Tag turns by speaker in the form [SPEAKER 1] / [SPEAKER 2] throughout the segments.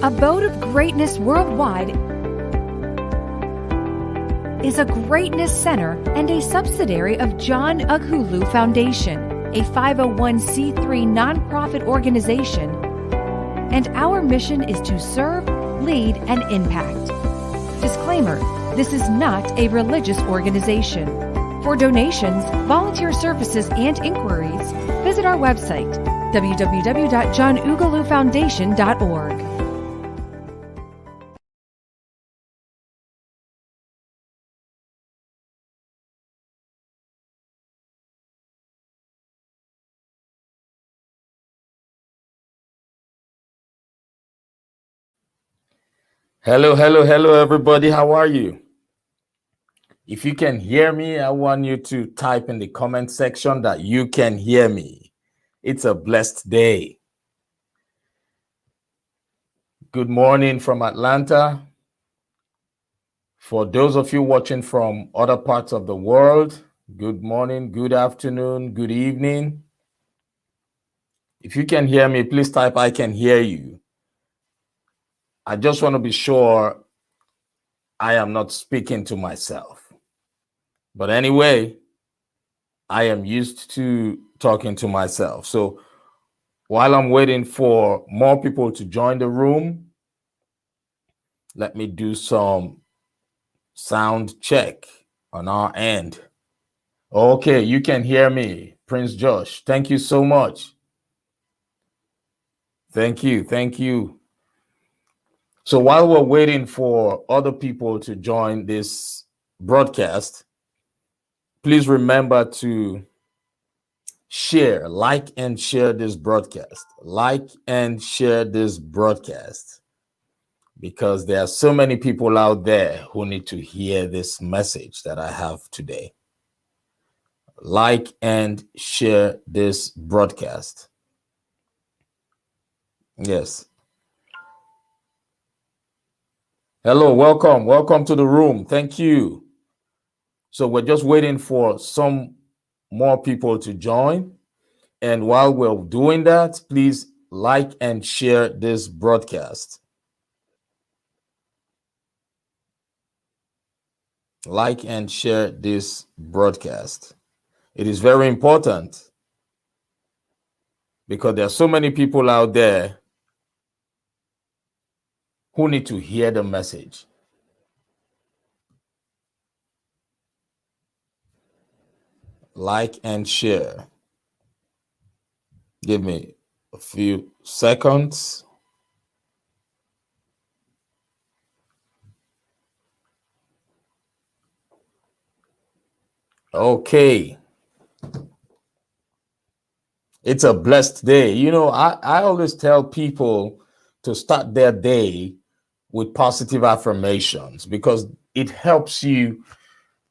[SPEAKER 1] Abode of Greatness Worldwide is a greatness center and a subsidiary of John Ughulu Foundation, a 501c3 nonprofit organization, and our mission is to serve, lead, and impact. Disclaimer: this is not a religious organization. For donations, volunteer services, and inquiries, visit our website, www.johnughulufoundation.org.
[SPEAKER 2] Hello, everybody. How are you? If you can hear me, I want you to type in the comment section that you can hear me. It's a blessed day. Good morning from Atlanta. For those of you watching from other parts of the world, good morning, good afternoon, good evening. If you can hear me, please type "I can hear you." I just want to be sure I am not speaking to myself. But anyway, I am used to talking to myself. So while I'm waiting for more people to join the room, let me do some sound check on our end. Okay, you can hear me, Prince Josh. Thank you so much. Thank you. So while we're waiting for other people to join this broadcast, please remember to share, like, and share this broadcast. Like and share this broadcast, because there are so many people out there who need to hear this message that I have today. Like and share this broadcast. Yes. Hello, welcome to the room. Thank you. So we're just waiting for some more people to join. And while we're doing that, please like and share this broadcast. Like and share this broadcast. It is very important because there are so many people out there who need to hear the message. Like and share. Give me a few seconds. Okay. It's a blessed day. You know, I always tell people to start their day with positive affirmations because it helps you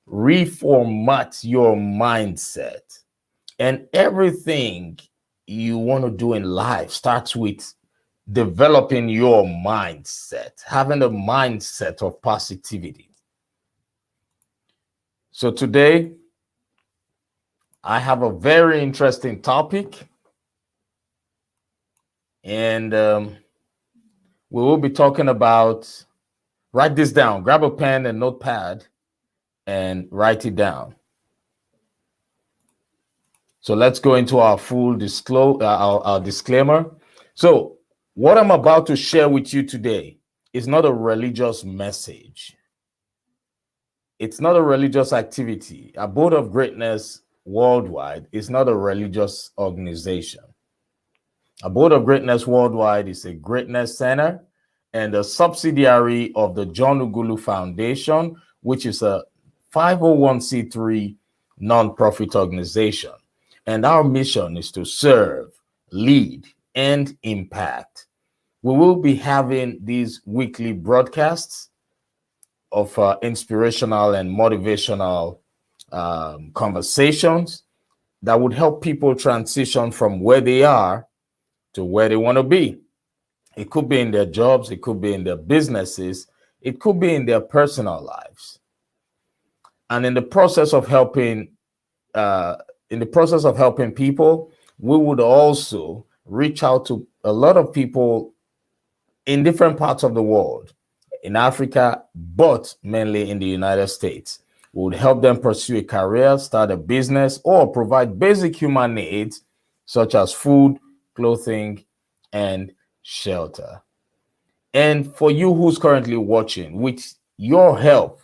[SPEAKER 2] reformat your mindset. And everything you want to do in life starts with developing your mindset, having a mindset of positivity. So today, I have a very interesting topic, and we will be talking about, write this down, grab a pen and notepad and write it down. So let's go into our full our disclaimer. So what I'm about to share with you today is not a religious message. It's not a religious activity. Abode of Greatness Worldwide is not a religious organization. Abode of Greatness Worldwide is a greatness center and a subsidiary of the John Ughulu Foundation, which is a 501c3 nonprofit organization. And our mission is to serve, lead, and impact. We will be having these weekly broadcasts of inspirational and motivational conversations that would help people transition from where they are to where they want to be. It could be in their jobs, it could be in their businesses, it could be in their personal lives. And in the process of helping people, we would also reach out to a lot of people in different parts of the world, in Africa, but mainly in the United States. We would help them pursue a career, start a business, or provide basic human needs such as food, clothing, and shelter. And for you who's currently watching, with your help,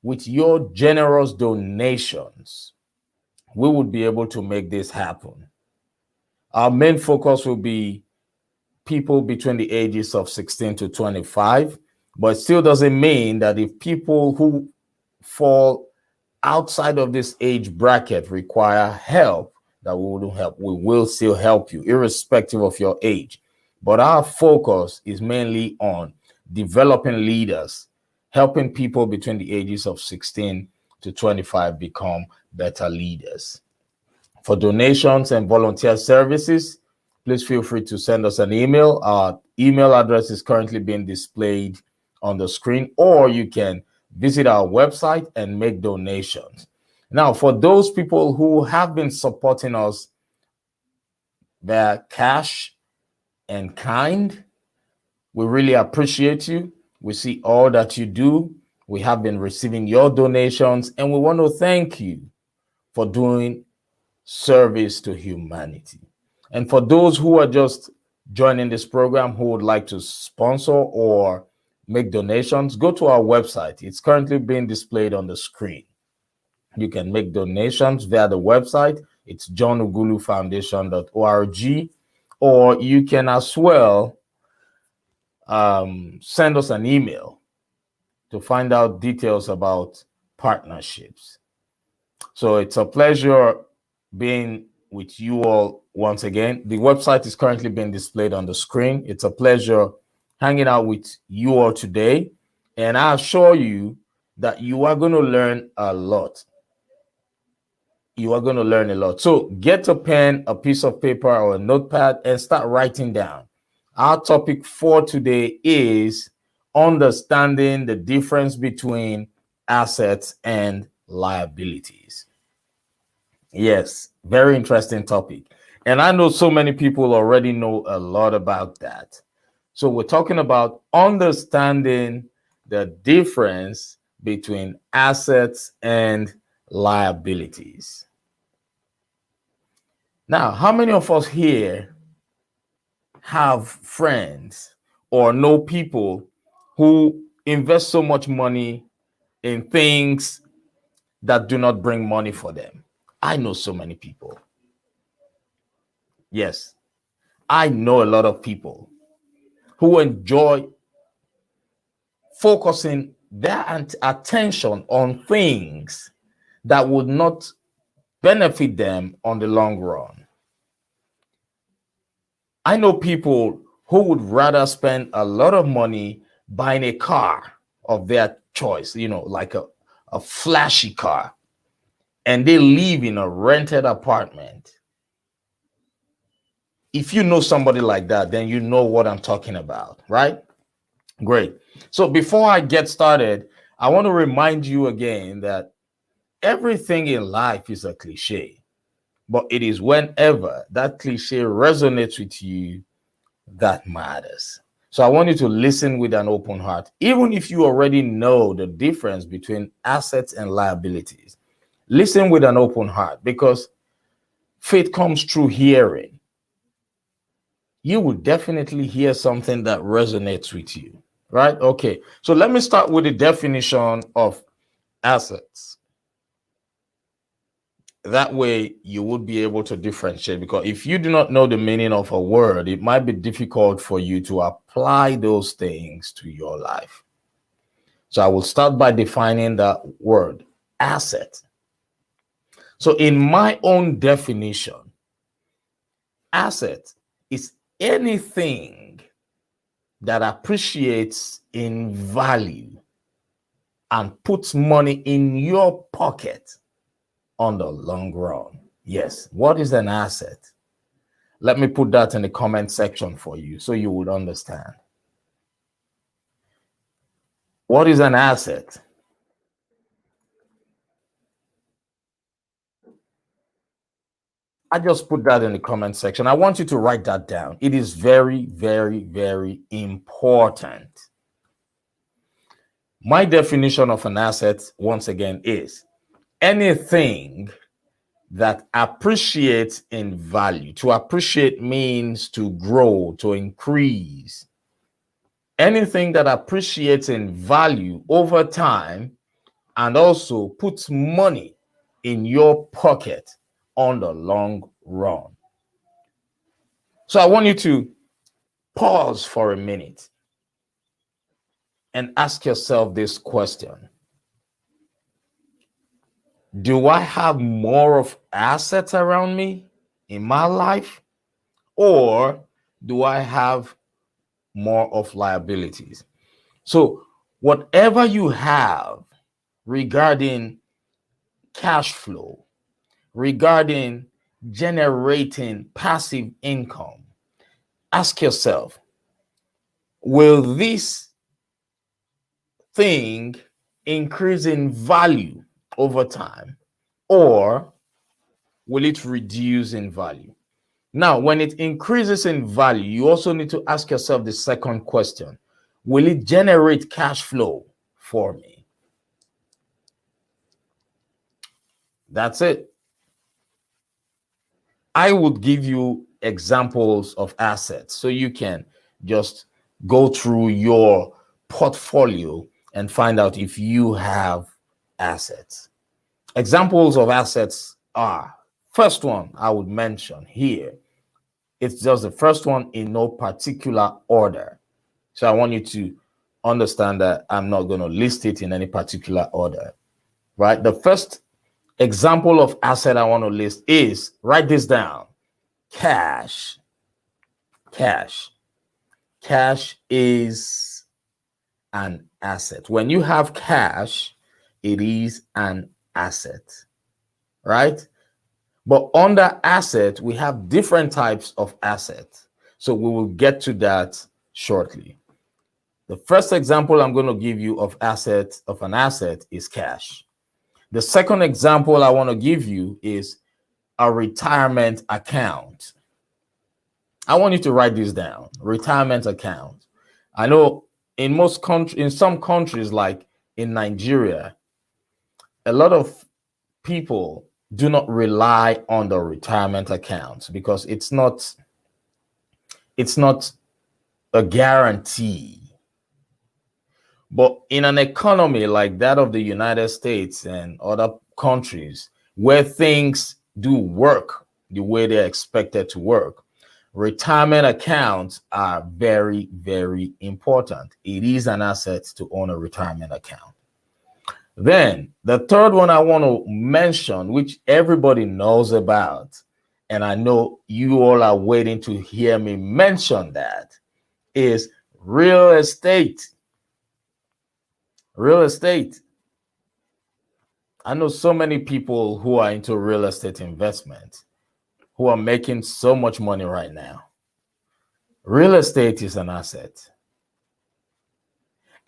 [SPEAKER 2] with your generous donations, we would be able to make this happen. Our main focus will be people between the ages of 16 to 25, but it still doesn't mean that if people who fall outside of this age bracket require help, that we wouldn't help. We will still help you, irrespective of your age. But our focus is mainly on developing leaders, helping people between the ages of 16 to 25 become better leaders. For donations and volunteer services, please feel free to send us an email. Our email address is currently being displayed on the screen, or you can visit our website and make donations. Now, for those people who have been supporting us via cash and kind, we really appreciate you. We see all that you do. We have been receiving your donations, and we want to thank you for doing service to humanity. And for those who are just joining this program who would like to sponsor or make donations, go to our website. It's currently being displayed on the screen. You can make donations via the website. It's johnughulufoundation.org, or you can as well send us an email to find out details about partnerships. So it's a pleasure being with you all once again. The website is currently being displayed on the screen. It's a pleasure hanging out with you all today, and I assure you that you are going to learn a lot. You are going to learn a lot. So get a pen, a piece of paper, or a notepad and start writing down. Our topic for today is understanding the difference between assets and liabilities. Yes, very interesting topic. And I know so many people already know a lot about that. So we're talking about understanding the difference between assets and liabilities. Now, how many of us here have friends or know people who invest so much money in things that do not bring money for them? I know so many people. Yes, I know a lot of people who enjoy focusing their attention on things that would not benefit them on the long run. I know people who would rather spend a lot of money buying a car of their choice, like a flashy car, and they live in a rented apartment. If you know somebody like that, then you know what I'm talking about, right? Great. So before I get started, I want to remind you again that everything in life is a cliche, but it is whenever that cliche resonates with you that matters. So I want you to listen with an open heart, even if you already know the difference between assets and liabilities. Listen with an open heart, because faith comes through hearing. You will definitely hear something that resonates with you, right? Okay, so let me start with the definition of assets. That way you would be able to differentiate, because if you do not know the meaning of a word, it might be difficult for you to apply those things to your life. So I will start by defining that word, asset. So in my own definition, asset is anything that appreciates in value and puts money in your pocket on the long run. Yes, what is an asset? Let me put that in the comment section for you so you would understand. What is an asset? I just put that in the comment section. I want you to write that down. It is very, very, very important. My definition of an asset, once again, is anything that appreciates in value. To appreciate means to grow, to increase. Anything that appreciates in value over time and also puts money in your pocket on the long run. So I want you to pause for a minute and ask yourself this question. Do I have more of assets around me in my life, or do I have more of liabilities? So whatever you have regarding cash flow, regarding generating passive income, ask yourself, will this thing increase in value over time, or will it reduce in value? Now, when it increases in value, you also need to ask yourself the second question. Will it generate cash flow for me? That's it. I would give you examples of assets so you can just go through your portfolio and find out if you have assets. Examples of assets are, first one I would mention here, it's just the first one in no particular order. So I want you to understand that I'm not going to list it in any particular order, right? The first example of asset I want to list is, write this down, cash. Cash. Cash is an asset. When you have cash, it is an asset, right? But under asset, we have different types of assets. So we will get to that shortly. The first example I'm going to give you of an asset is cash. The second example I want to give you is a retirement account. I want you to write this down. Retirement account. I know in some countries like in Nigeria, a lot of people do not rely on the retirement accounts because it's not a guarantee. But in an economy like that of the United States and other countries where things do work the way they're expected to work, retirement accounts are very, very important. It is an asset to own a retirement account. Then the third one I want to mention, which everybody knows about, and I know you all are waiting to hear me mention that, is real estate. Real estate. I know so many people who are into real estate investment who are making so much money right now. Real estate is an asset.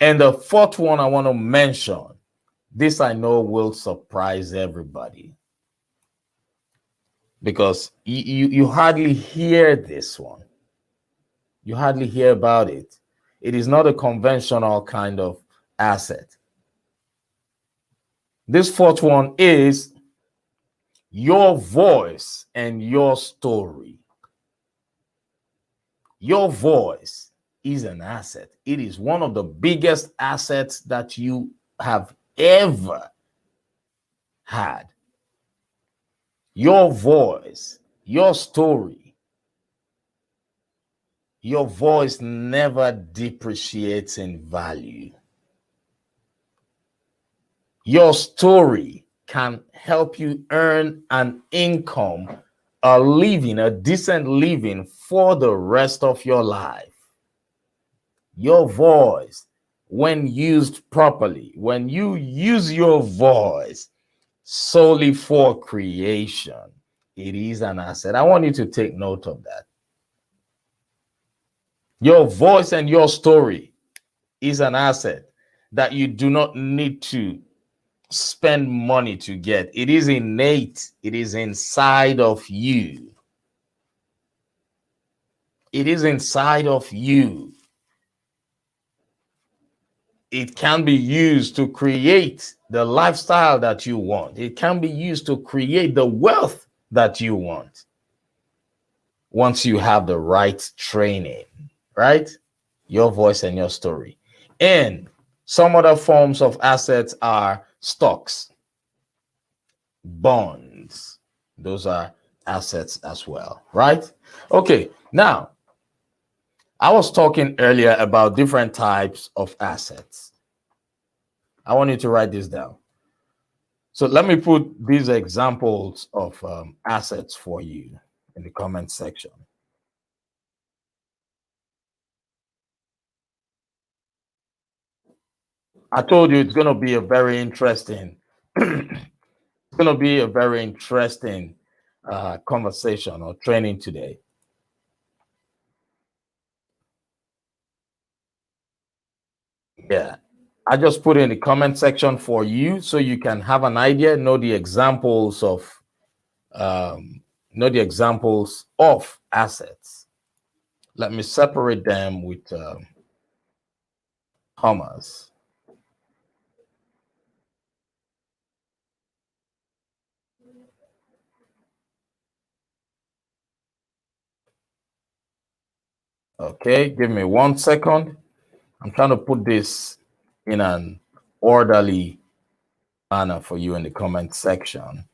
[SPEAKER 2] And the fourth one I want to mention, this I know will surprise everybody because you hardly hear this one. You hardly hear about it. It is not a conventional kind of asset. This fourth one is your voice and your story. Your voice is an asset. It is one of the biggest assets that you have ever had. Your voice, your story, your voice never depreciates in value. Your story can help you earn an income, a living, a decent living for the rest of your life. Your voice, when used properly, when you use your voice solely for creation, it is an asset. I want you to take note of that. Your voice and your story is an asset that you do not need to spend money to get. It is innate. It is inside of you. It is inside of you. It can be used to create the lifestyle that you want. It can be used to create the wealth that you want. Once you have the right training, right? Your voice and your story. And some other forms of assets are stocks, bonds. Those are assets as well, right? Okay, now I was talking earlier about different types of assets. I want you to write this down. So let me put these examples of assets for you in the comment section. I told you it's going to be a very interesting, it's going to be a very interesting conversation or training today. Yeah, I just put in the comment section for you so you can have an idea, know the examples of assets. Let me separate them with commas. Okay, give me 1 second. I'm trying to put this in an orderly manner for you in the comment section.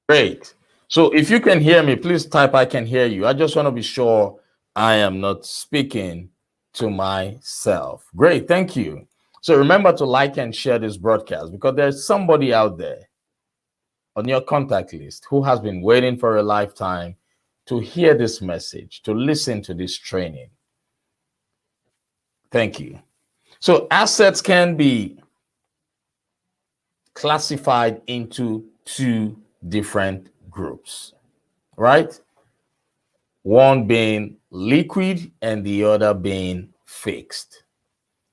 [SPEAKER 2] Great. So if you can hear me, please type I can hear you. I just want to be sure I am not speaking to myself. Great, thank you. So remember to like and share this broadcast because there's somebody out there on your contact list who has been waiting for a lifetime to hear this message, to listen to this training. Thank you. So assets can be classified into two different groups, right? One being liquid and the other being fixed.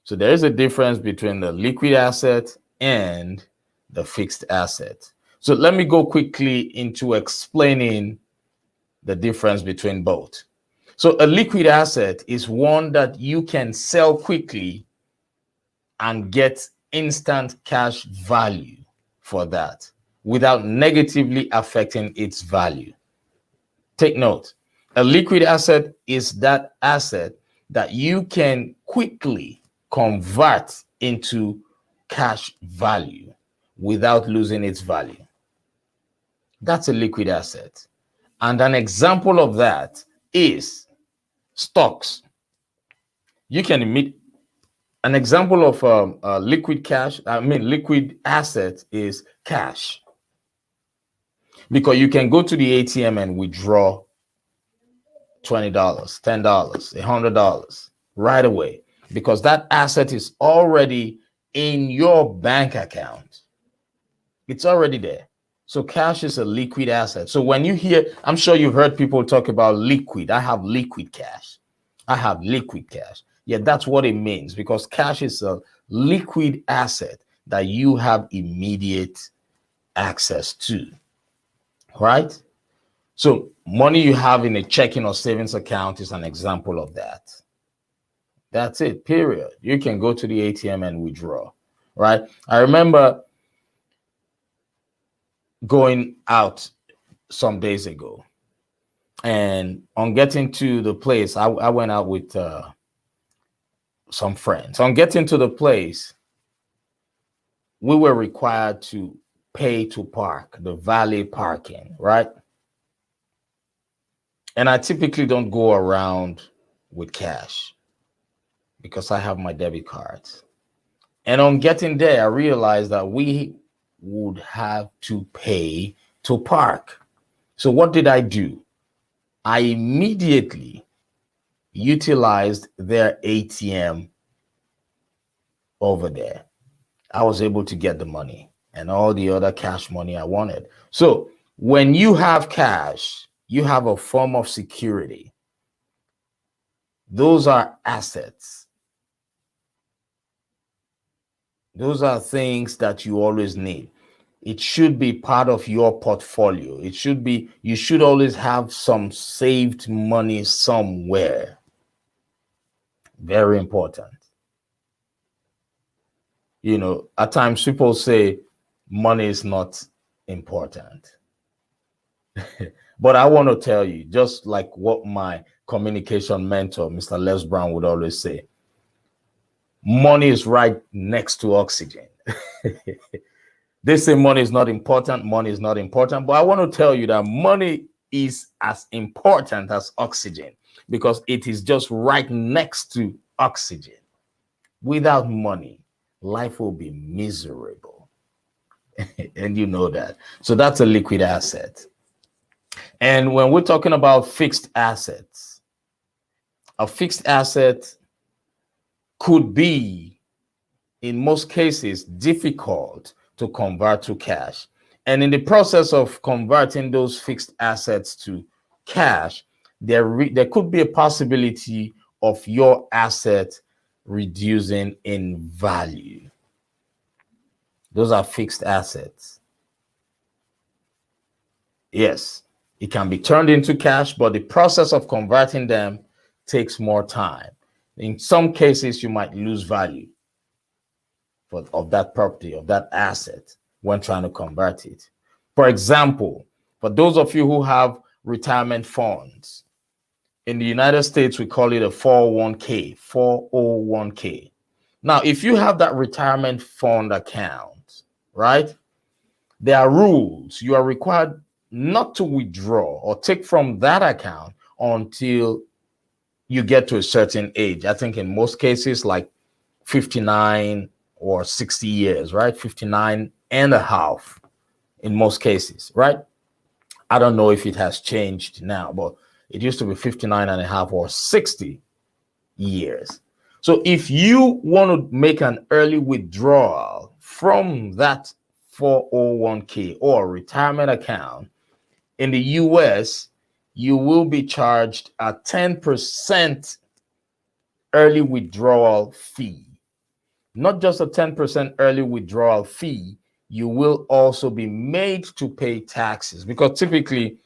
[SPEAKER 2] So there is a difference between the liquid asset and the fixed asset. So let me go quickly into explaining the difference between both. So a liquid asset is one that you can sell quickly and get instant cash value for that without negatively affecting its value. Take note, a liquid asset is that asset that you can quickly convert into cash value without losing its value. That's a liquid asset. And an example of that is stocks. You can emit an example of liquid asset is cash. Because you can go to the ATM and withdraw $20, $10, $100 right away because that asset is already in your bank account. It's already there. So cash is a liquid asset. So when you hear, I'm sure you've heard people talk about liquid. I have liquid cash. I have liquid cash. Yeah, that's what it means because cash is a liquid asset that you have immediate access to, right? So money you have in a checking or savings account is an example of that. That's it, period. You can go to the ATM and withdraw, right? I remember going out some days ago, and on getting to the place, I went out with some friends. On getting to the place, we were required to pay to park, the valet parking, right? And I typically don't go around with cash because I have my debit cards. And on getting there, I realized that we would have to pay to park. So what did I do? I immediately utilized their ATM over there. I was able to get the money and all the other cash money I wanted. So when you have cash, you have a form of security. Those are assets. Those are things that you always need. It should be part of your portfolio. It should be, you should always have some saved money somewhere. Very important. You know, at times people say money is not important. But I want to tell you, just like what my communication mentor, Mr. Les Brown, would always say, money is right next to oxygen. They say money is not important. Money is not important. But I want to tell you that money is as important as oxygen because it is just right next to oxygen. Without money, life will be miserable. And you know that. So that's a liquid asset. And when we're talking about fixed assets, a fixed asset could be, in most cases, difficult to convert to cash. And in the process of converting those fixed assets to cash, there could be a possibility of your asset reducing in value. Those are fixed assets. Yes, it can be turned into cash, but the process of converting them takes more time. In some cases, you might lose value of that property, of that asset, when trying to convert it. For example, for those of you who have retirement funds, in the United States, we call it a 401k, 401k. Now, if you have that retirement fund account, right, there are rules. You are required not to withdraw or take from that account until you get to a certain age. I think in most cases, like 59 or 60 years, right? 59 and a half in most cases, right? I don't know if it has changed now, but it used to be 59 and a half or 60 years. So if you want to make an early withdrawal from that 401k or retirement account in the US, you will be charged a 10% early withdrawal fee. Not just a 10% early withdrawal fee, you will also be made to pay taxes because typically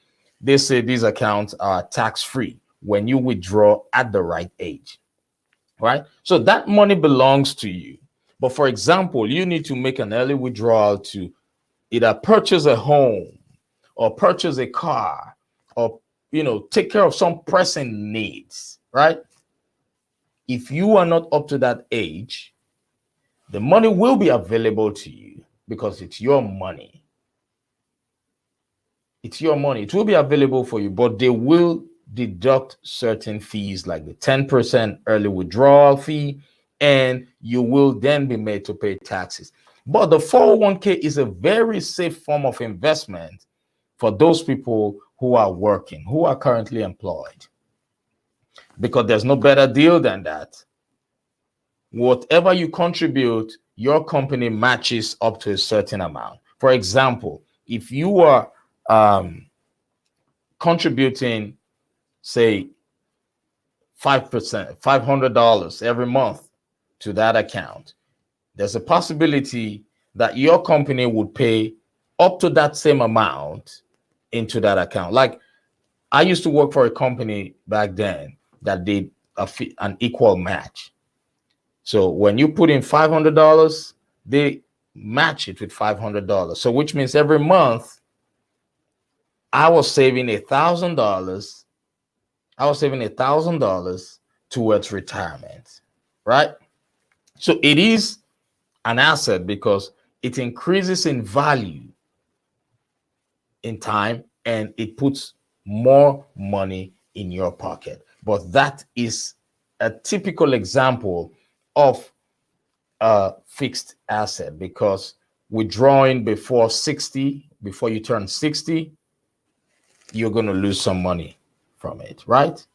[SPEAKER 2] they say these accounts are tax-free when you withdraw at the right age, right? So that money belongs to you. But for example, you need to make an early withdrawal to either purchase a home or purchase a car or, you know, take care of some pressing needs, right? If you are not up to that age, the money will be available to you because it's your money. It's your money. It will be available for you, but they will deduct certain fees like the 10% early withdrawal fee, and you will then be made to pay taxes. But the 401k is a very safe form of investment for those people who are working, who are currently employed, because there's no better deal than that. Whatever you contribute, your company matches up to a certain amount. For example, if you are contributing, say, 5%, $500 every month to that account, there's a possibility that your company would pay up to that same amount into that account. Like I used to work for a company back then that did an equal match. So when you put in $500, they match it with $500. So which means every month I was saving $1,000. I was saving $1,000 towards retirement, right? So it is an asset because it increases in value in time and it puts more money in your pocket. But that is a typical example of a fixed asset because withdrawing before 60, before you turn 60, you're going to lose some money from it, right?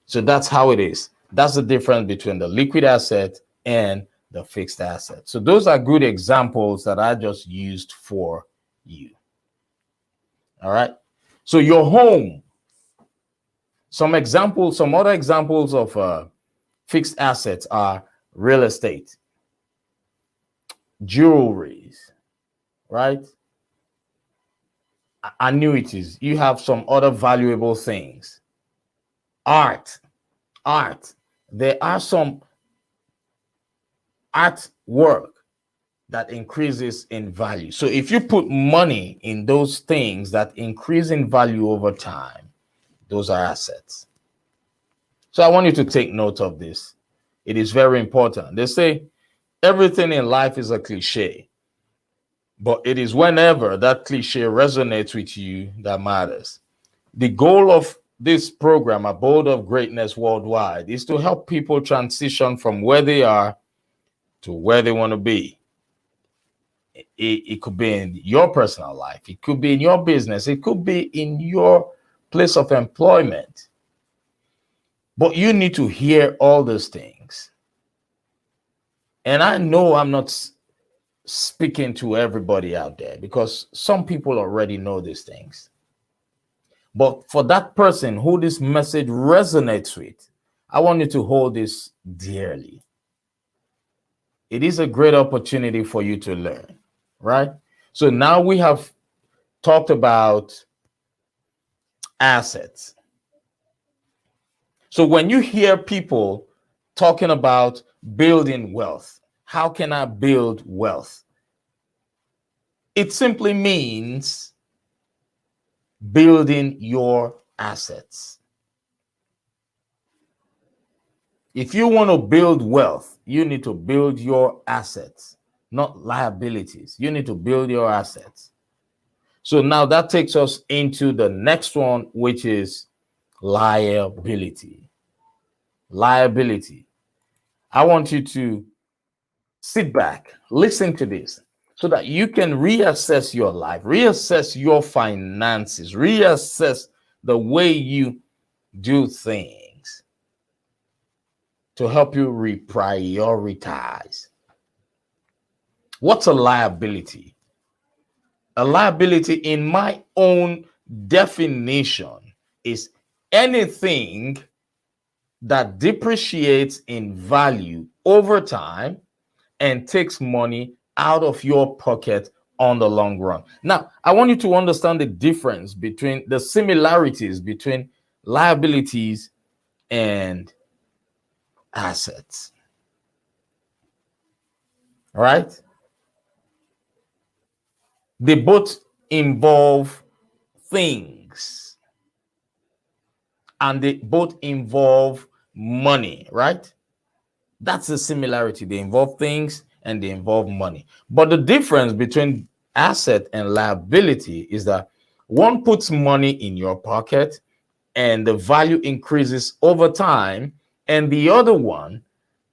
[SPEAKER 2] So that's how it is. That's the difference between the liquid asset and the fixed asset. So those are good examples that I just used for you. All right. So your home, some other examples of fixed assets are real estate. jewelries, right? Annuities. You have some other valuable things. Art. There are some artwork that increases in value. So if you put money in those things that increase in value over time, those are assets. So I want you to take note of this. It is very important. They say everything in life is a cliche, but it is whenever that cliche resonates with you that matters. The goal of this program, Abode of Greatness Worldwide, is to help people transition from where they are to where they want to be. It could be in your personal life, it could be in your business, it could be in your place of employment. But you need to hear all those things. And I know I'm not speaking to everybody out there because some people already know these things. But for that person who this message resonates with, I want you to hold this dearly. It is a great opportunity for you to learn, right? So now we have talked about assets. So when you hear people talking about building wealth, how can I build wealth? It simply means building your assets. If you want to build wealth, you need to build your assets, not liabilities. You need to build your assets. So now that takes us into the next one, which is liability. Liability. I want you to sit back, listen to this, so that you can reassess your life, reassess your finances, reassess the way you do things to help you reprioritize. What's a liability? A liability, in my own definition, is anything that depreciates in value over time and takes money out of your pocket on the long run. Now, I want you to understand the difference between the similarities between liabilities and assets. All right? They both involve things and they both involve money, right? That's the similarity. They involve things and they involve money. But the difference between asset and liability is that one puts money in your pocket and the value increases over time, and the other one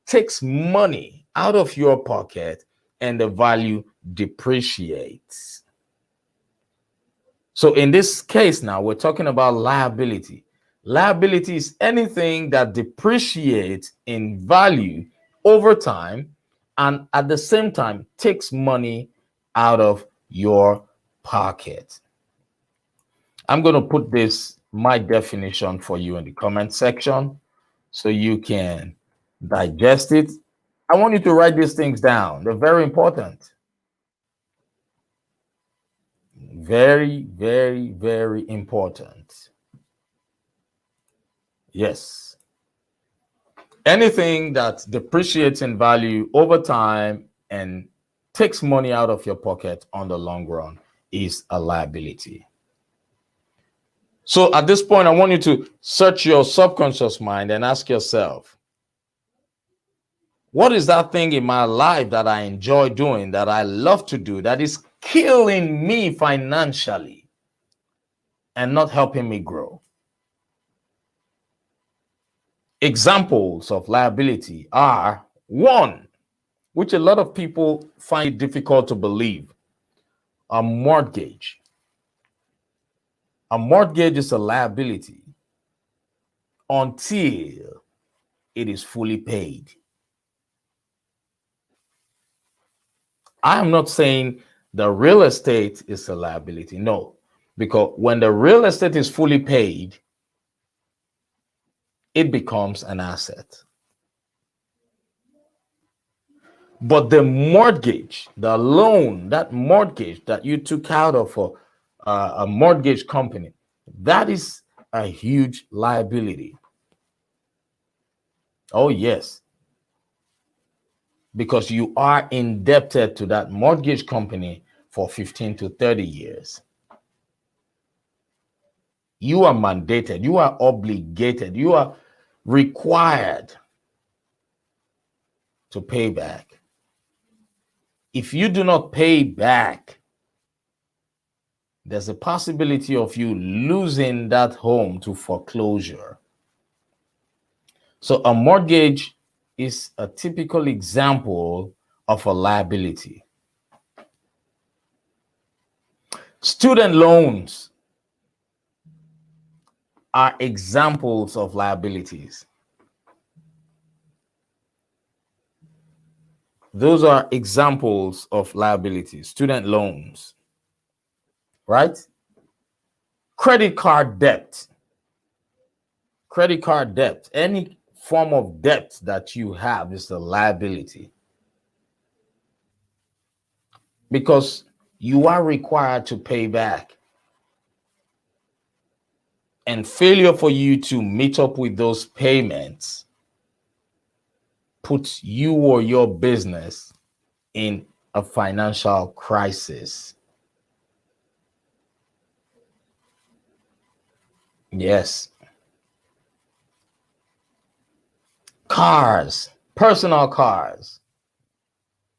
[SPEAKER 2] takes money out of your pocket and the value depreciates. So in this case now, we're talking about liability. Liability is anything that depreciates in value over time and at the same time takes money out of your pocket. I'm going to put my definition for you in the comment section so you can digest it. I want you to write these things down. They're very important. Very, very, very important. Yes. Anything that depreciates in value over time and takes money out of your pocket on the long run is a liability. So at this point, I want you to search your subconscious mind and ask yourself, what is that thing in my life that I enjoy doing, that I love to do, that is killing me financially and not helping me grow? Examples of liability are: one, which a lot of people find it difficult to believe, a mortgage. A mortgage is a liability until it is fully paid. I am not saying the real estate is a liability. No, because when the real estate is fully paid, it becomes an asset. But the mortgage, the loan, that mortgage that you took out of a mortgage company, that is a huge liability. Oh, yes. Because you are indebted to that mortgage company for 15 to 30 years. You are mandated, you are obligated, you are required to pay back. If you do not pay back, there's a possibility of you losing that home to foreclosure. So a mortgage is a typical example of a liability. Student loans are examples of liabilities. Those are examples of liabilities, student loans, right? Credit card debt. Credit card debt, any form of debt that you have is a liability because you are required to pay back. And failure for you to meet up with those payments puts you or your business in a financial crisis. Yes. Cars, personal cars,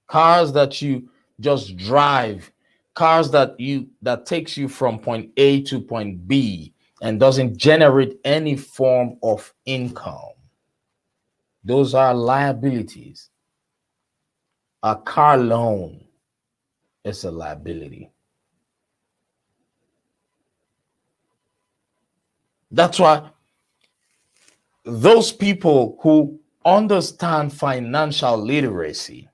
[SPEAKER 2] cars that you just drive, cars that takes you from point A to point B and doesn't generate any form of income. Those are liabilities. A car loan is a liability. That's why those people who understand financial literacy,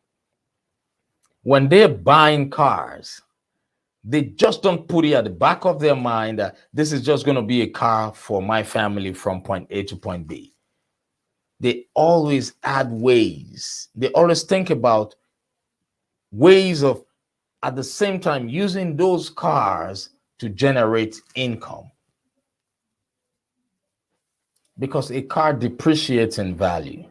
[SPEAKER 2] when they're buying cars, they just don't put it at the back of their mind that this is just going to be a car for my family from point A to point B. They always add ways. They always think about ways of, at the same time, using those cars to generate income. Because a car depreciates in value.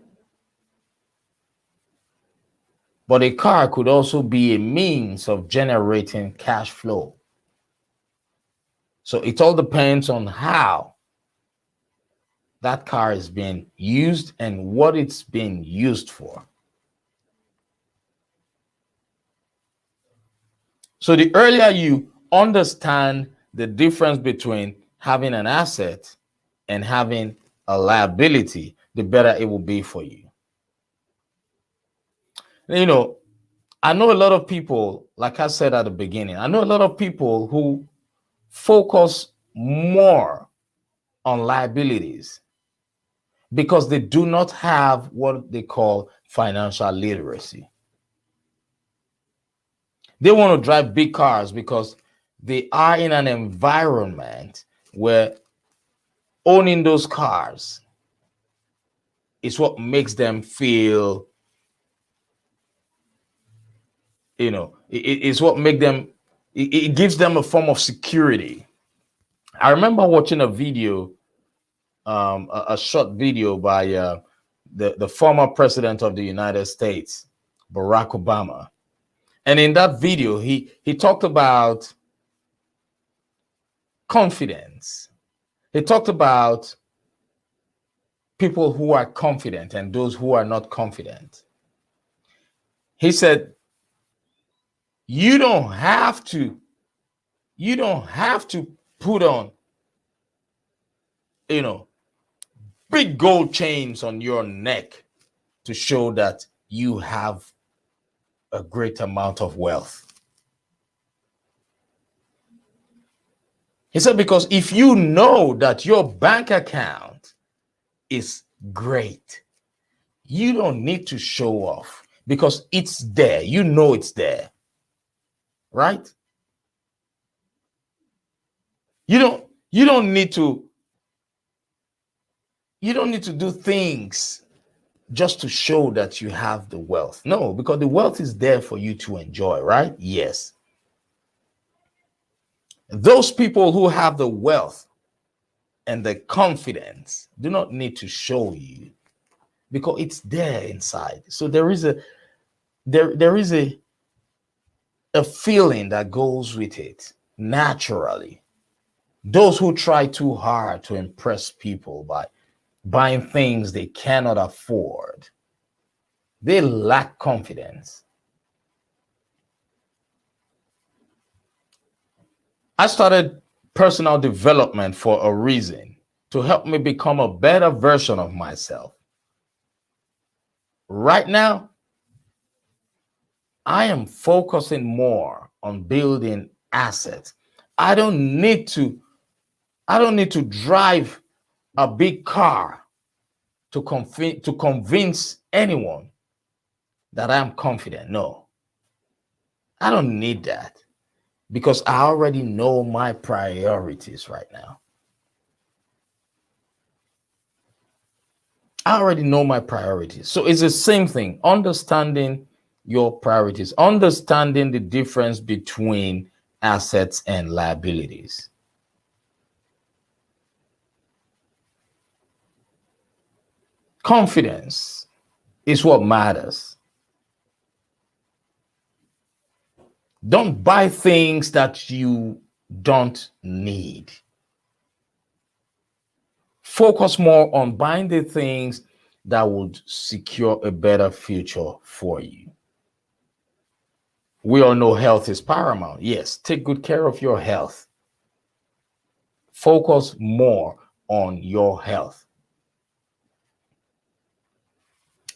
[SPEAKER 2] But a car could also be a means of generating cash flow. So it all depends on how that car is being used and what it's being used for. So the earlier you understand the difference between having an asset and having a liability, the better it will be for you. You know, I know a lot of people, like I said at the beginning, I know a lot of people who focus more on liabilities because they do not have what they call financial literacy. They want to drive big cars because they are in an environment where owning those cars is what makes them feel, it's what makes them, it gives them a form of security. I remember watching a video, a short video by the former president of the United States, Barack Obama. And in that video, he talked about confidence. He talked about people who are confident and those who are not confident. He said, you don't have to put on, big gold chains on your neck to show that you have a great amount of wealth. He said, because if you know that your bank account is great, you don't need to show off because it's there. You know it's there, right? You don't need to do things just to show that you have the wealth. No, because the wealth is there for you to enjoy, right? Yes. Those people who have the wealth and the confidence do not need to show you because it's there inside. So there is a feeling that goes with it naturally. Those who try too hard to impress people by buying things they cannot afford, they lack confidence. I started personal development for a reason, to help me become a better version of myself. Right now, I am focusing more on building assets. I don't need to drive a big car to convince anyone that I'm confident. No, I don't need that because I already know my priorities right now. I already know my priorities. So it's the same thing, understanding your priorities, understanding the difference between assets and liabilities. Confidence is what matters. Don't buy things that you don't need. Focus more on buying the things that would secure a better future for you. We all know health is paramount. Yes, take good care of your health. Focus more on your health.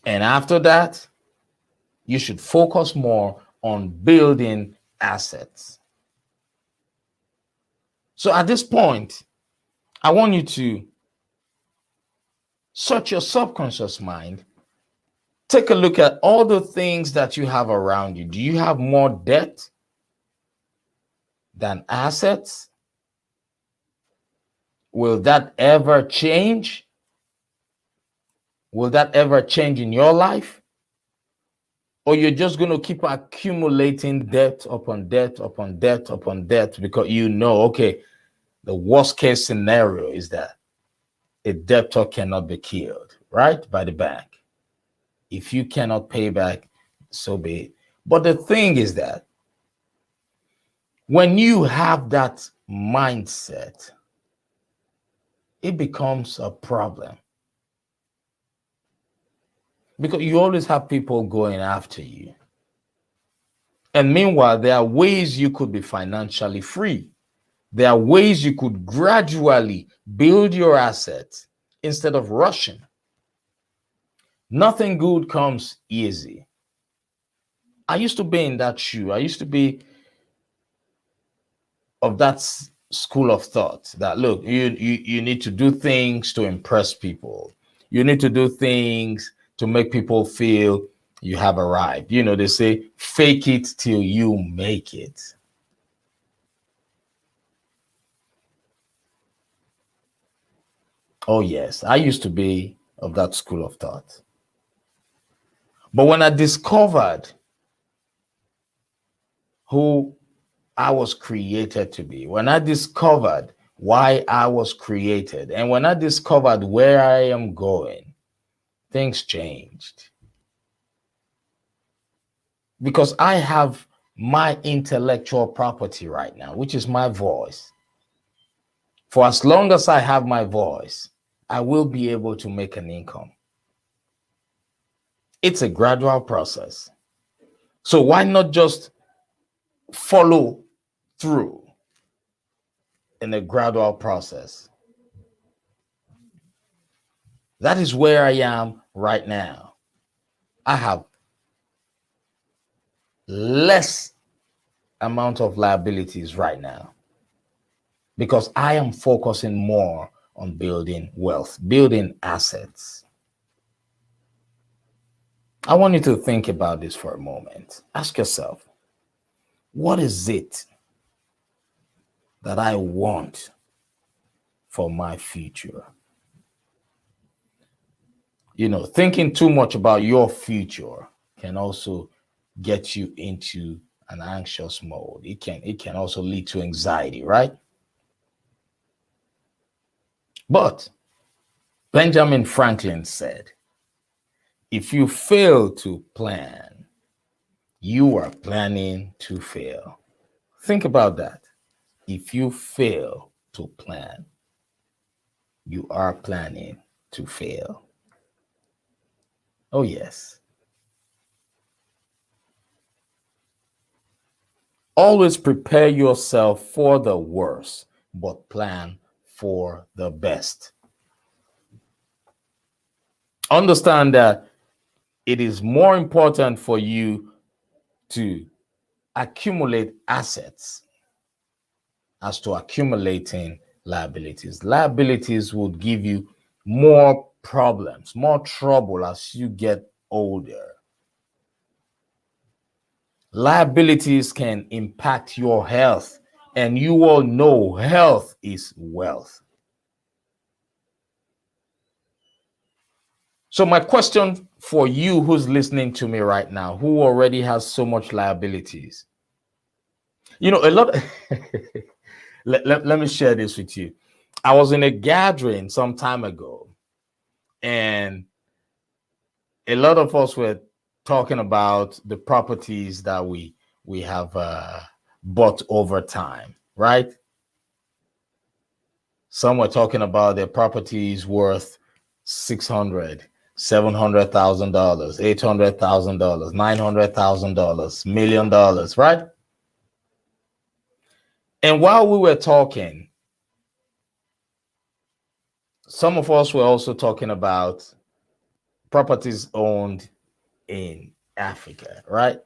[SPEAKER 2] And after that, you should focus more on building assets. So at this point, I want you to search your subconscious mind. Take a look at all the things that you have around you. Do you have more debt than assets? Will that ever change? Will that ever change in your life? Or you're just going to keep accumulating debt upon debt upon debt upon debt because you know, okay, the worst case scenario is that a debtor cannot be killed, right, by the bank. If you cannot pay back, so be it. But the thing is that when you have that mindset, it becomes a problem. Because you always have people going after you. And meanwhile, there are ways you could be financially free. There are ways you could gradually build your assets instead of rushing. Nothing good comes easy. I used to be in that shoe. I used to be of that school of thought that, look, you need to do things to impress people. You need to do things to make people feel you have arrived. You know, they say, fake it till you make it. Oh, yes, I used to be of that school of thought. But when I discovered who I was created to be, when I discovered why I was created, and when I discovered where I am going, things changed. Because I have my intellectual property right now, which is my voice. For as long as I have my voice, I will be able to make an income. It's a gradual process. So why not just follow through in a gradual process? That is where I am right now. I have less amount of liabilities right now because I am focusing more on building wealth, building assets. I want you to think about this for a moment. Ask yourself, what is it that I want for my future? Thinking too much about your future can also get you into an anxious mode. It can also lead to anxiety, right? But Benjamin Franklin said, if you fail to plan, you are planning to fail. Think about that. If you fail to plan, you are planning to fail. Oh, yes. Always prepare yourself for the worst, but plan for the best. Understand that it is more important for you to accumulate assets as to accumulating liabilities. Liabilities would give you more problems, more trouble as you get older. Liabilities can impact your health, and you all know health is wealth. So my question for you who's listening to me right now, who already has so much liabilities, a lot. let me share this with you. I was in a gathering some time ago, and a lot of us were talking about the properties that we have bought over time, right? Some were talking about their properties worth $600,000, $700,000, $800,000, $900,000, $1 million, right? And while we were talking, some of us were also talking about properties owned in Africa, right?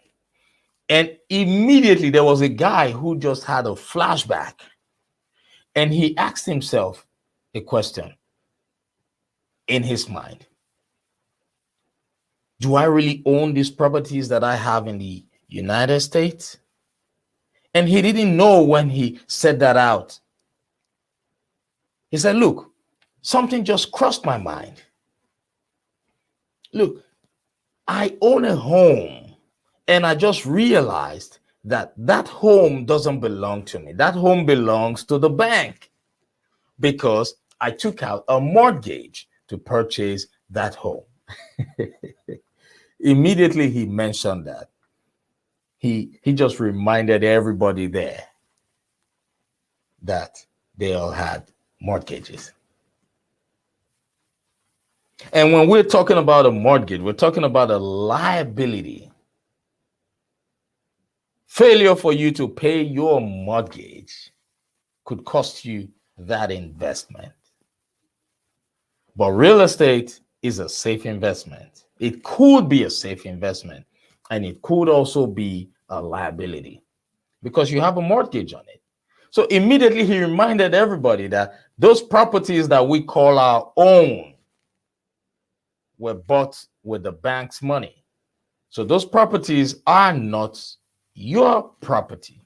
[SPEAKER 2] And immediately there was a guy who just had a flashback, and he asked himself a question in his mind. Do I really own these properties that I have in the United States? And he didn't know when he said that out. He said, look, something just crossed my mind. Look, I own a home, and I just realized that that home doesn't belong to me. That home belongs to the bank because I took out a mortgage to purchase that home. Immediately he mentioned that. He just reminded everybody there that they all had mortgages. And when we're talking about a mortgage, we're talking about a liability. Failure for you to pay your mortgage could cost you that investment. But real estate is a safe investment. It could be a safe investment, and it could also be a liability because you have a mortgage on it. So immediately he reminded everybody that those properties that we call our own were bought with the bank's money. So those properties are not your property.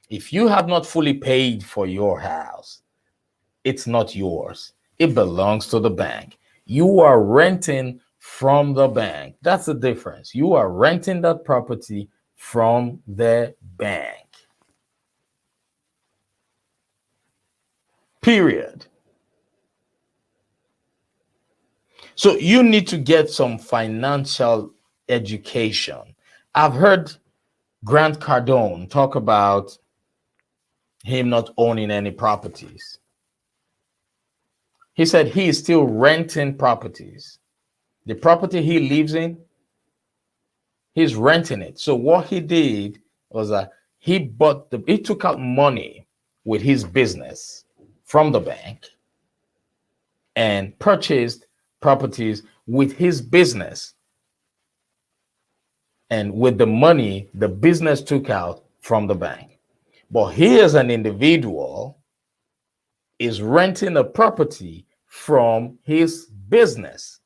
[SPEAKER 2] If you have not fully paid for your house, it's not yours. It belongs to the bank. You are renting from the bank. That's the difference. You are renting that property from the bank. Period. So you need to get some financial education. I've heard Grant Cardone talk about him not owning any properties. He said he is still renting properties. The property he lives in, he's renting it. So what he did was that he took out money with his business from the bank and purchased properties with his business. And with the money the business took out from the bank. But he as an individual is renting a property from his business.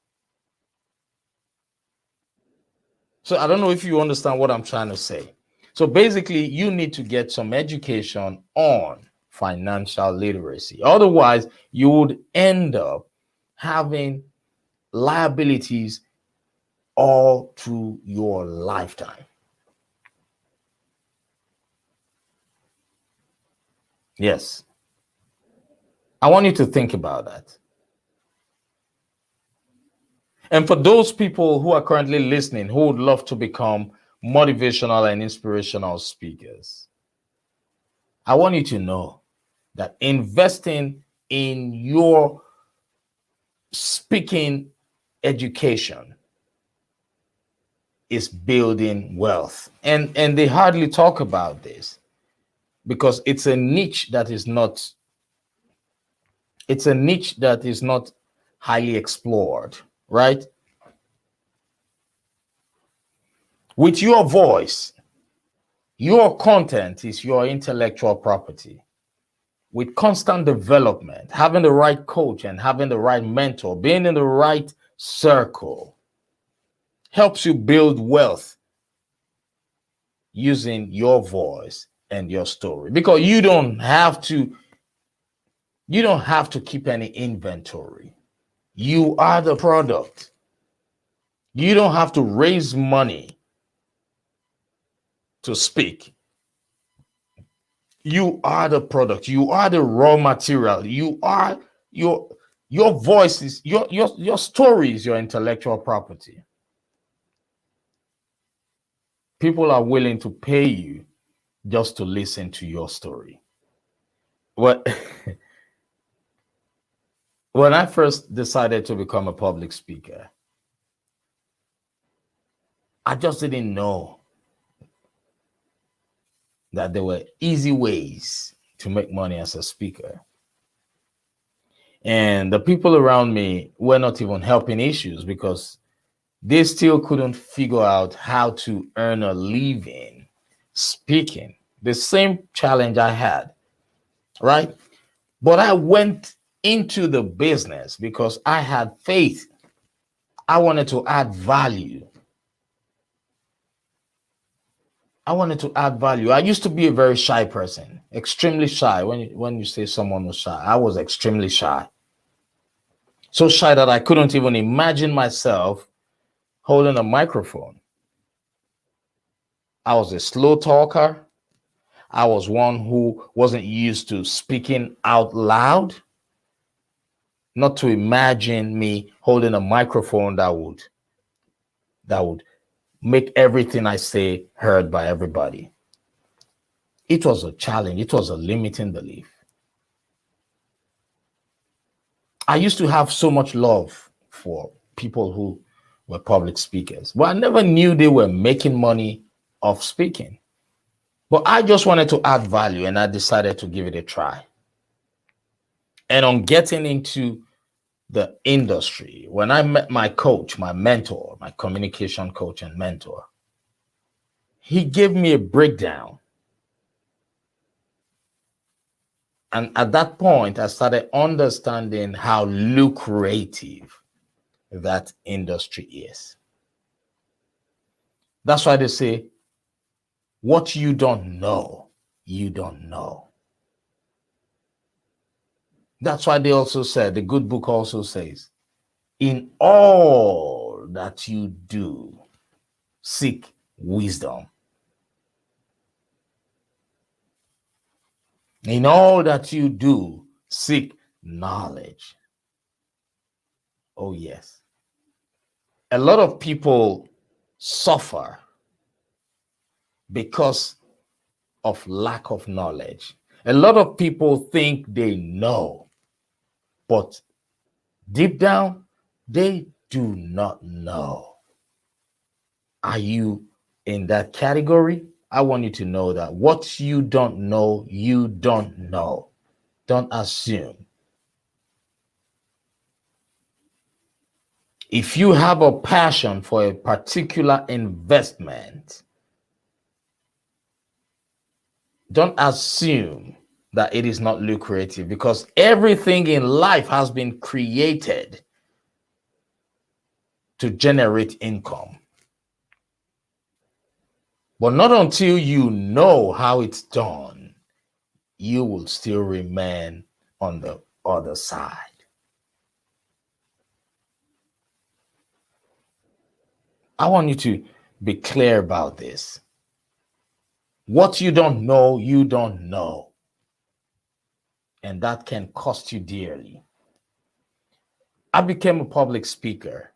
[SPEAKER 2] So I don't know if you understand what I'm trying to say. So basically, you need to get some education on financial literacy. Otherwise, you would end up having liabilities all through your lifetime. Yes. I want you to think about that. And for those people who are currently listening, who would love to become motivational and inspirational speakers, I want you to know that investing in your speaking education is building wealth. And they hardly talk about this because it's a niche that is not highly explored, right? With your voice, your content is your intellectual property. With constant development, having the right coach and having the right mentor, being in the right circle helps you build wealth using your voice and your story, because you don't have to keep any inventory. You are the product. You don't have to raise money to speak. You are the product. You are the raw material. You are your voice is your story is your intellectual property. People are willing to pay you just to listen to your story. What When I first decided to become a public speaker, I just didn't know that there were easy ways to make money as a speaker. And the people around me were not even helping issues because they still couldn't figure out how to earn a living speaking. The same challenge I had, right? But I went into the business because I had faith. I wanted to add value. I used to be a very shy person, extremely shy. When you say someone was shy, I was extremely shy. So shy that I couldn't even imagine myself holding a microphone. I was a slow talker. I was one who wasn't used to speaking out loud. Not to imagine me holding a microphone that would make everything I say heard by everybody. It was a challenge. It was a limiting belief. I used to have so much love for people who were public speakers, but I never knew they were making money off speaking. But I just wanted to add value, and I decided to give it a try. And on getting into the industry, when I met my coach, my mentor, my communication coach and mentor, he gave me a breakdown. And at that point, I started understanding how lucrative that industry is. That's why they say, what you don't know, you don't know. That's why they also said, the good book also says, in all that you do, seek wisdom. In all that you do, seek knowledge. Oh, yes. A lot of people suffer because of lack of knowledge. A lot of people think they know, but deep down, they do not know. Are you in that category? I want you to know that what you don't know, you don't know. Don't assume. If you have a passion for a particular investment, don't assume that it is not lucrative, because everything in life has been created to generate income. But not until you know how it's done, you will still remain on the other side. I want you to be clear about this. What you don't know, you don't know. And that can cost you dearly. I became a public speaker.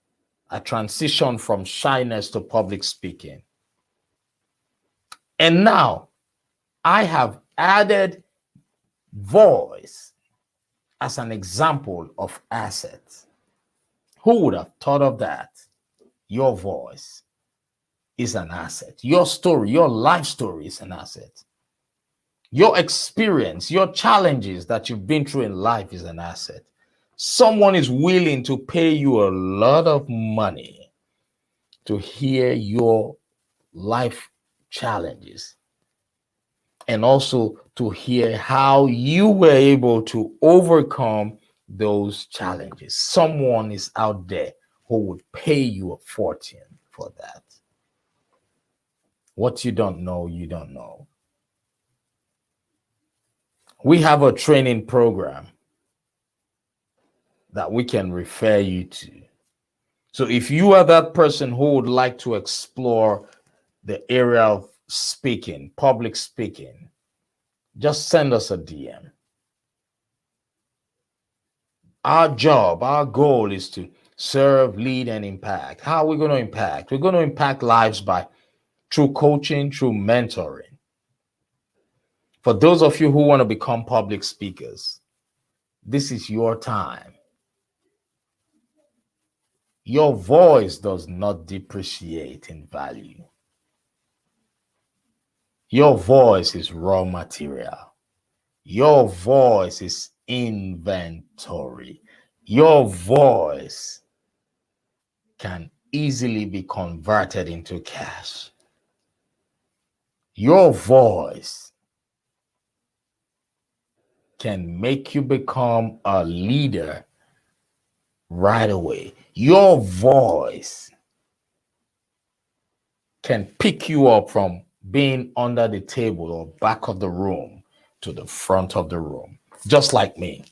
[SPEAKER 2] I transitioned from shyness to public speaking. And now I have added voice as an example of assets. Who would have thought of that? Your voice is an asset. Your story, your life story is an asset. Your experience, your challenges that you've been through in life is an asset. Someone is willing to pay you a lot of money to hear your life challenges and also to hear how you were able to overcome those challenges. Someone is out there who would pay you a fortune for that. What you don't know, you don't know. We have a training program that we can refer you to. So if you are that person who would like to explore the area of speaking, public speaking, just send us a DM. Our job, our goal is to serve, lead, and impact. How are we going to impact? We're going to impact lives through coaching, through mentoring. For those of you who want to become public speakers, this is your time. Your voice does not depreciate in value. Your voice is raw material. Your voice is inventory. Your voice can easily be converted into cash. Your voice can make you become a leader right away. Your voice can pick you up from being under the table or back of the room to the front of the room, just like me.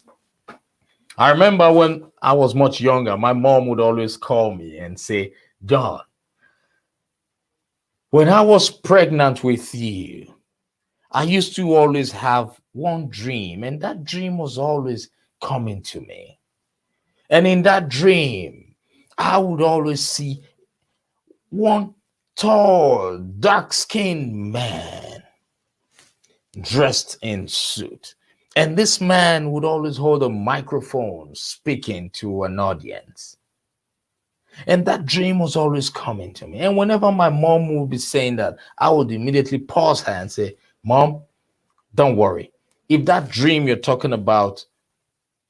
[SPEAKER 2] I remember when I was much younger, my mom would always call me and say, John, when I was pregnant with you, I used to always have one dream, and that dream was always coming to me. And in that dream, I would always see one tall, dark-skinned man dressed in suit. And this man would always hold a microphone speaking to an audience. And that dream was always coming to me. And whenever my mom would be saying that, I would immediately pause her and say, Mom, don't worry. If that dream you're talking about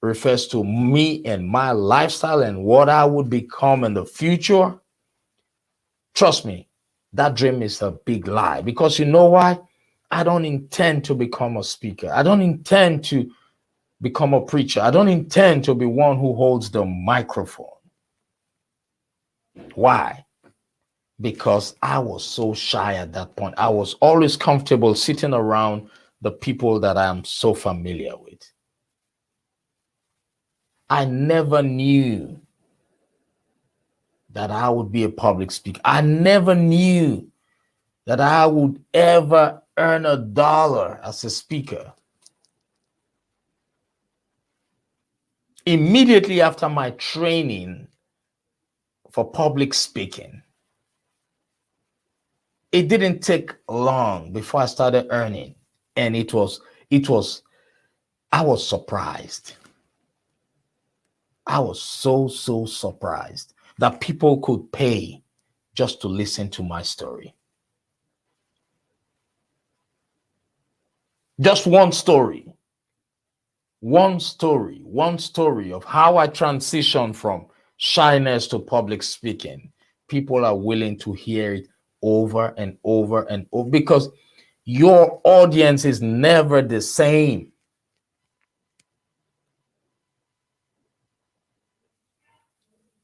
[SPEAKER 2] refers to me and my lifestyle and what I would become in the future, trust me, that dream is a big lie. Because you know why? I don't intend to become a speaker. I don't intend to become a preacher. I don't intend to be one who holds the microphone. Why? Because I was so shy at that point. I was always comfortable sitting around the people that I am so familiar with. I never knew that I would be a public speaker. I never knew that I would ever earn $1 as a speaker. Immediately after my training for public speaking, it didn't take long before I started earning. And I was surprised. I was so surprised that people could pay just to listen to my story. Just one story of how I transitioned from shyness to public speaking. People are willing to hear it over and over and over because your audience is never the same.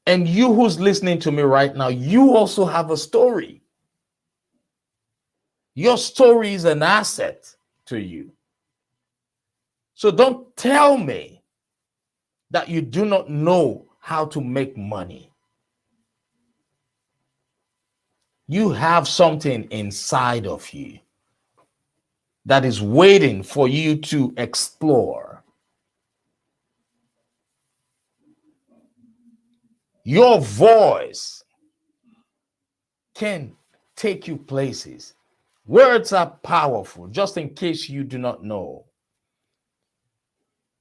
[SPEAKER 2] And you who's listening to me right now, you also have a story. Your story is an asset to you. So don't tell me that you do not know how to make money. You have something inside of you that is waiting for you to explore. Your voice can take you places. Words are powerful, just in case you do not know.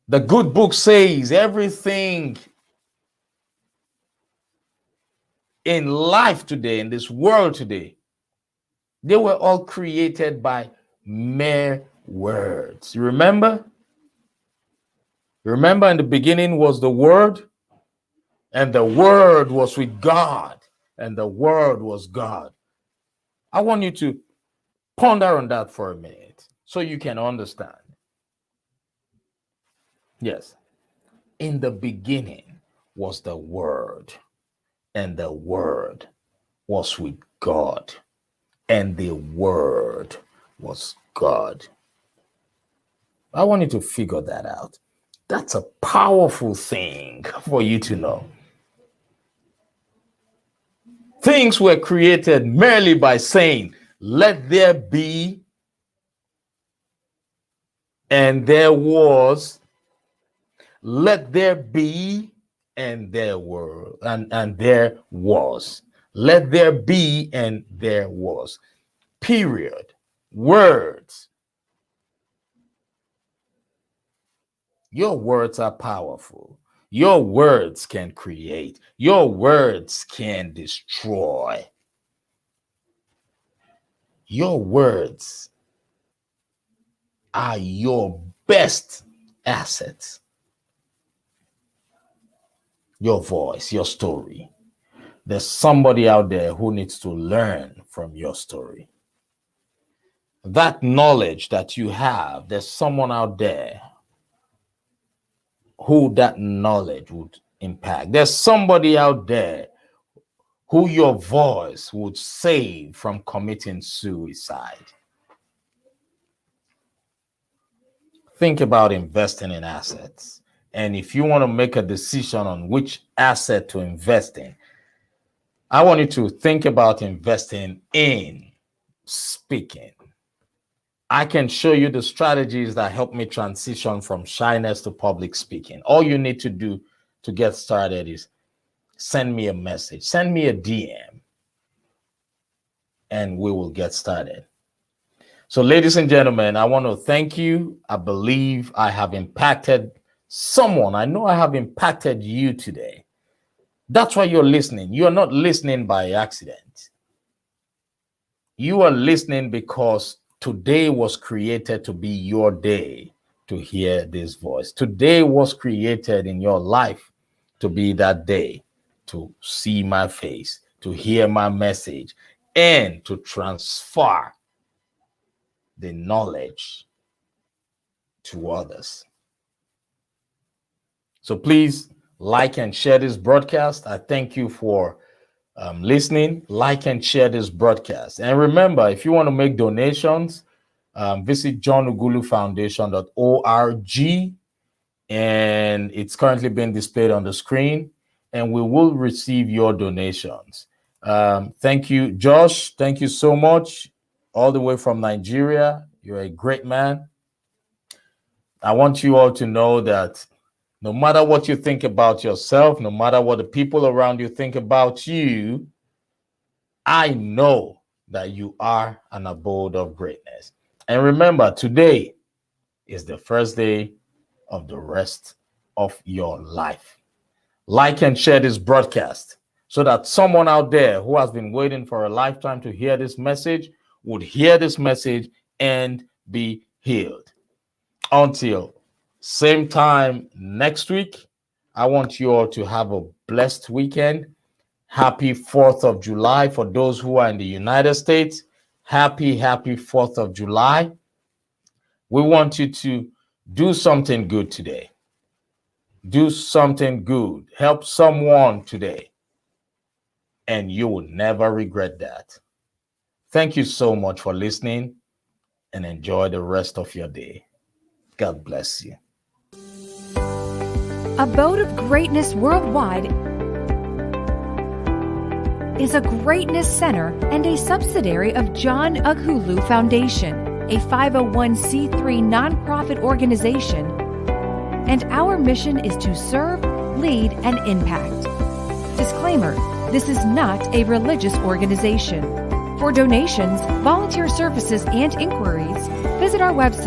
[SPEAKER 2] The good book says everything in life today, in this world today, they were all created by mere words. You remember? Remember, in the beginning was the Word, and the Word was with God, and the Word was God. I want you to ponder on that for a minute so you can understand. Yes. In the beginning was the Word, and the Word was with God, and the Word was God. I want you to figure that out. That's a powerful thing for you to know. Things were created merely by saying, let there be, and there was. Let there be, and there were, and there was. Let there be, and there was. Period. Words. Your words are powerful. Your words can create. Your words can destroy. Your words are your best assets. Your voice, your story. There's somebody out there who needs to learn from your story. That knowledge that you have, there's someone out there who that knowledge would impact. There's somebody out there who your voice would save from committing suicide. Think about investing in assets. And if you want to make a decision on which asset to invest in, I want you to think about investing in speaking. I can show you the strategies that help me transition from shyness to public speaking. All you need to do to get started is send me a message, send me a DM, and we will get started. So, ladies and gentlemen, I want to thank you. I believe I have impacted someone. I know I have impacted you today. That's why you're listening. You're not listening by accident. You are listening because today was created to be your day to hear this voice. Today was created in your life to be that day to see my face, to hear my message, and to transfer the knowledge to others. So please like and share this broadcast. I thank you for listening. Like and share this broadcast. And remember, if you want to make donations, visit johnughulufoundation.org, and it's currently being displayed on the screen, and we will receive your donations. Thank you, Josh. Thank you so much, all the way from Nigeria. You're a great man. I want you all to know that no matter what you think about yourself, no matter what the people around you think about you, I know that you are an abode of greatness. And remember, today is the first day of the rest of your life. Like and share this broadcast so that someone out there who has been waiting for a lifetime to hear this message would hear this message and be healed. Until same time next week, I want you all to have a blessed weekend. Happy 4th of July for those who are in the United States. Happy 4th of July. We want you to do something good today. Do something good. Help someone today. And you will never regret that. Thank you so much for listening and enjoy the rest of your day. God bless you.
[SPEAKER 1] Abode of Greatness Worldwide is a Greatness Center and a subsidiary of John Ughulu Foundation, a 501c3 nonprofit organization, and our mission is to serve, lead, and impact. Disclaimer: this is not a religious organization. For donations, volunteer services, and inquiries, visit our website